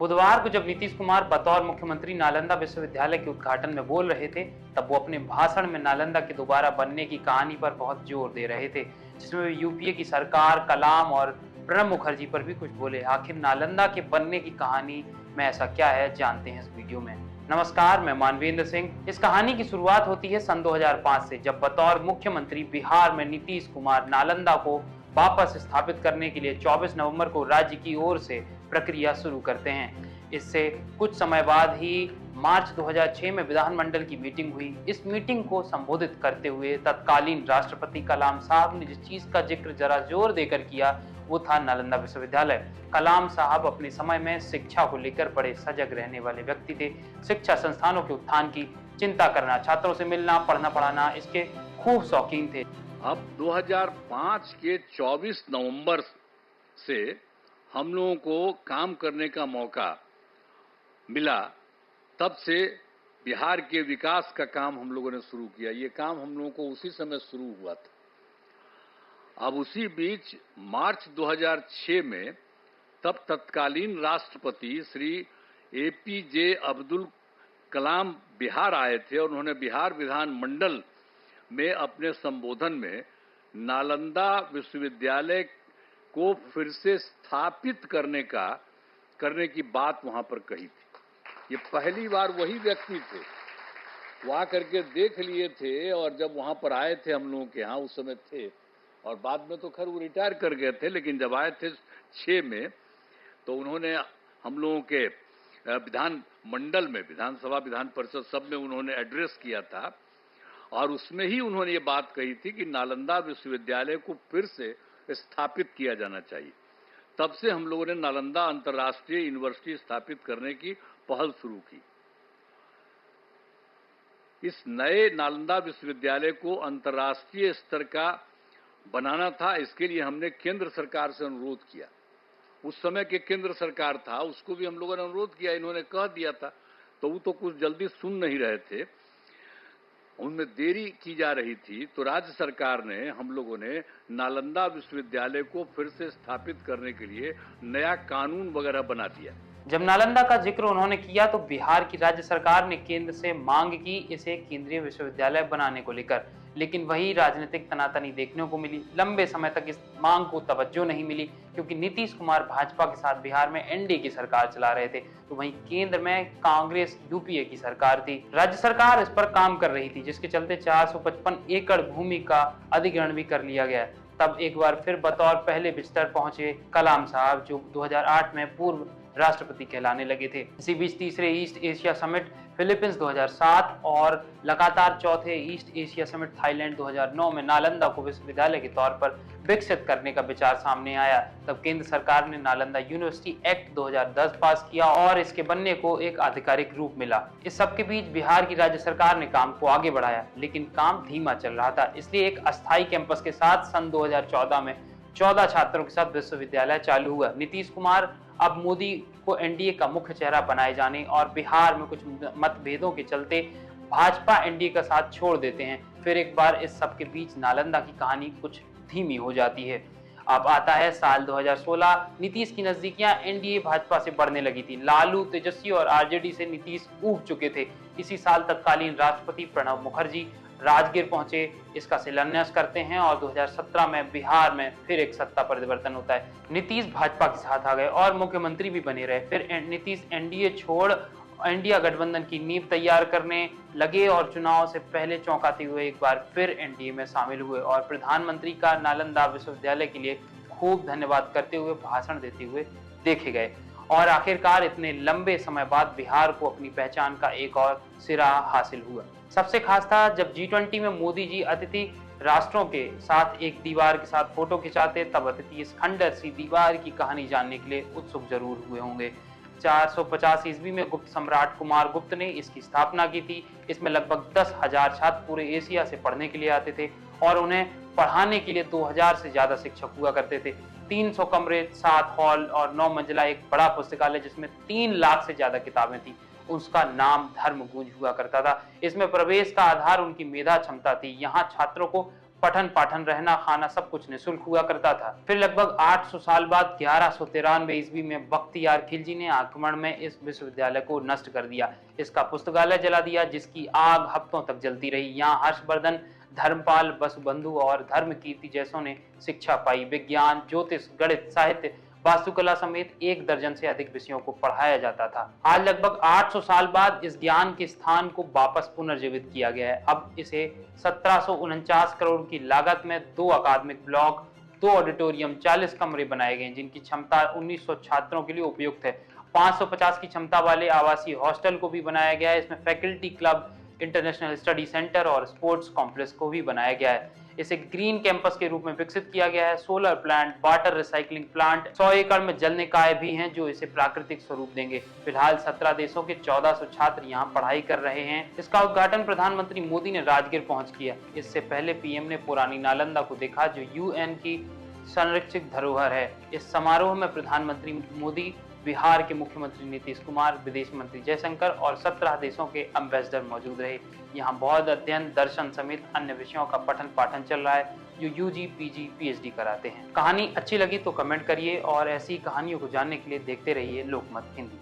बुधवार को जब नीतीश कुमार बतौर मुख्यमंत्री नालंदा विश्वविद्यालय के उद्घाटन में बोल रहे थे, तब वो अपने भाषण में नालंदा के दोबारा बनने की कहानी पर बहुत जोर दे रहे थे, जिसमें वे यूपीए की सरकार, कलाम और प्रणब मुखर्जी पर भी कुछ बोले। आखिर नालंदा के बनने की कहानी में ऐसा क्या है, जानते हैं इस वीडियो में। नमस्कार, मैं मानवेंद्र सिंह। इस कहानी की शुरुआत होती है सन 2005 से, जब बतौर मुख्यमंत्री बिहार में नीतीश कुमार नालंदा को वापस स्थापित करने के लिए 24 नवंबर को राज्य की ओर से प्रक्रिया शुरू करते हैं। इससे कुछ समय बाद ही मार्च 2006 में विधानमंडल की मीटिंग हुई। इस मीटिंग को संबोधित करते हुए तत्कालीन राष्ट्रपति कलाम साहब ने जिस चीज का जिक्र जरा जोर देकर किया, वो था नालंदा विश्वविद्यालय। कलाम साहब अपने समय में शिक्षा को लेकर बड़े सजग रहने वाले व्यक्ति थे। शिक्षा संस्थानों के उत्थान की चिंता करना, छात्रों से मिलना, पढ़ना पढ़ाना, इसके खूब शौकीन थे। अब 2005 के 24 नवंबर से हम लोगों को काम करने का मौका मिला। तब से बिहार के विकास का काम हम लोगों ने शुरू किया। ये काम हम लोगों को उसी समय शुरू हुआ था। अब उसी बीच मार्च 2006 में तब तत्कालीन राष्ट्रपति श्री एपीजे अब्दुल कलाम बिहार आए थे और उन्होंने बिहार विधानमंडल में अपने संबोधन में नालंदा विश्वविद्यालय को फिर से स्थापित करने की बात वहां पर कही थी। ये पहली बार वही व्यक्ति थे, वो आकर के देख लिए थे और जब वहां पर आए थे हम लोगों के यहाँ उस समय थे, और बाद में तो खैर वो रिटायर कर गए थे, लेकिन जब आए थे 6 में तो उन्होंने हम लोगों के विधान मंडल में, विधानसभा विधान परिषद सब में उन्होंने एड्रेस किया था और उसमें ही उन्होंने ये बात कही थी कि नालंदा विश्वविद्यालय को फिर से स्थापित किया जाना चाहिए। तब से हम लोगों ने नालंदा अंतर्राष्ट्रीय यूनिवर्सिटी स्थापित करने की पहल शुरू की। इस नए नालंदा विश्वविद्यालय को अंतर्राष्ट्रीय स्तर का बनाना था। इसके लिए हमने केंद्र सरकार से अनुरोध किया। उस समय के केंद्र सरकार था, उसको भी हम लोगों ने अनुरोध किया, इन्होंने कह दिया था, तो वो तो कुछ जल्दी सुन नहीं रहे थे, उनमें देरी की जा रही थी। तो राज्य सरकार ने, हम लोगों ने नालंदा विश्वविद्यालय को फिर से स्थापित करने के लिए नया कानून वगैरह बना दिया। जब नालंदा का जिक्र उन्होंने किया तो बिहार की राज्य सरकार ने केंद्र से मांग की इसे केंद्रीय विश्वविद्यालय बनाने को लेकर, लेकिन वही राजनीतिक तनातनी देखने को मिली। लंबे समय तक इस मांग को तवज्जो नहीं मिली, क्योंकि नीतीश कुमार भाजपा के साथ बिहार में एनडीए की सरकार चला रहे थे, तो वहीं केंद्र में कांग्रेस यूपीए की सरकार थी। राज्य सरकार इस पर काम कर रही थी, जिसके चलते 455 एकड़ भूमि का अधिग्रहण भी कर लिया गया। तब एक बार फिर बतौर पहले बिस्तर पहुंचे कलाम साहब, जो 2008 में पूर्व राष्ट्रपति कहलाने लगे थे। इसी बीच तीसरे ईस्ट एशिया समिट फिलीपींस 2007 और लगातार चौथे ईस्ट एशिया समिट थाईलैंड 2009 में नालंदा को विश्वविद्यालय के तौर पर विकसित करने का विचार सामने आया। तब केंद्र सरकार ने नालंदा यूनिवर्सिटी एक्ट 2010 पास किया और इसके बनने को एक आधिकारिक रूप मिला। इस सबके बीच बिहार की राज्य सरकार ने काम को आगे बढ़ाया, लेकिन काम धीमा चल रहा था। इसलिए एक अस्थायी कैंपस के साथ सन 2014 में 14 छात्रों के साथ विश्वविद्यालय चालू हुआ। नीतीश कुमार अब मोदी को एनडीए का मुख्य चेहरा बनाए जाने और बिहार में कुछ मतभेदों के चलते भाजपा एनडीए का साथ छोड़ देते हैं। फिर एक बार इस सब के बीच नालंदा की कहानी कुछ धीमी हो जाती है। अब आता है साल 2016। नीतीश की नजदीकियां एनडीए भाजपा से बढ़ने लगी थी। लालू, तेजस्वी और आरजेडी से नीतीश ऊब चुके थे। इसी साल तत्कालीन राष्ट्रपति प्रणब मुखर्जी राजगीर पहुंचे, इसका शिलान्यास करते हैं और 2017 में बिहार में फिर एक सत्ता परिवर्तन होता है। नीतीश भाजपा के साथ आ गए और मुख्यमंत्री भी बने रहे। फिर नीतीश एनडीए छोड़ इंडिया गठबंधन की नींव तैयार करने लगे और चुनाव से पहले चौंकाते हुए एक बार फिर एनडीए में शामिल हुए और प्रधानमंत्री का नालंदा विश्वविद्यालय के लिए खूब धन्यवाद करते हुए भाषण देते हुए देखे गए। और आखिरकार इतने लंबे समय बाद बिहार को अपनी पहचान का एक और सिरा हासिल हुआ। सबसे खास था जब G20 में मोदी जी अतिथि राष्ट्रों के साथ एक दीवार के साथ फोटो खिंचाते, तब अतिथि इस खंडर सी दीवार की कहानी जानने के लिए उत्सुक जरूर हुए होंगे। 450 ईस्वी में गुप्त सम्राट कुमार गुप्त ने इसकी स्थापना की थी। इसमें लगभग 10,000 छात्र पूरे एशिया से पढ़ने के लिए आते थे और उन्हें पढ़ाने के लिए 2000 से ज्यादा शिक्षक हुआ करते थे। 300 कमरे, 7 हॉल और 9 मंजिला एक बड़ा पुस्तकालय जिसमें 3 लाख से ज्यादा किताबें थी। उसका नाम धर्मगूंज हुआ करता था। इसमें प्रवेश का आधार उनकी मेधा क्षमता थी। यहाँ छात्रों को पठन पाठन रहना खाना सब कुछ निःशुल्क हुआ करता था। फिर लगभग 800 साल बाद 1193 ईस्वी में बख्तियार खिलजी ने आक्रमण में इस विश्वविद्यालय को नष्ट कर दिया। इसका पुस्तकालय जला दिया, जिसकी आग हफ्तों तक जलती रही। यहाँ हर्षवर्धन, धर्मपाल, वसुबंधु और धर्मकीर्ति जैसों ने शिक्षा पाई। विज्ञान, ज्योतिष, गणित, साहित्य, वास्तुकला समेत 1 दर्जन से अधिक विषयों को पढ़ाया जाता था। आज लगभग 800 साल बाद इस ज्ञान के स्थान को वापस पुनर्जीवित किया गया है। अब इसे 1749 करोड़ की लागत में 2 अकादमिक ब्लॉक, 2 ऑडिटोरियम, 40 कमरे बनाए गए, जिनकी क्षमता 1900 छात्रों के लिए उपयुक्त है। 550 की क्षमता वाले आवासीय हॉस्टल को भी बनाया गया है। इसमें faculty club, international study centre और स्पोर्ट्स कॉम्प्लेक्स को भी बनाया गया है। इसे ग्रीन कैंपस के रूप में विकसित किया गया है। Solar plant, water recycling plant, 100 एकड़ में जल निकाय भी हैं जो इसे प्राकृतिक स्वरूप देंगे। फिलहाल 17 देशों के 1400 छात्र यहाँ पढ़ाई कर रहे हैं। इसका उद्घाटन प्रधानमंत्री मोदी ने राजगीर पहुंच किया। इससे पहले पीएम ने पुरानी नालंदा को देखा, जो यूएन की संरक्षित धरोहर है। इस समारोह में प्रधानमंत्री मोदी, बिहार के मुख्यमंत्री नीतीश कुमार, विदेश मंत्री जयशंकर और 17 देशों के एम्बेसडर मौजूद रहे। यहाँ बौद्ध अध्ययन, दर्शन समेत अन्य विषयों का पठन पाठन चल रहा है, जो यूजी, पीजी, पीएचडी कराते हैं। कहानी अच्छी लगी तो कमेंट करिए और ऐसी कहानियों को जानने के लिए देखते रहिए लोकमत हिंदी।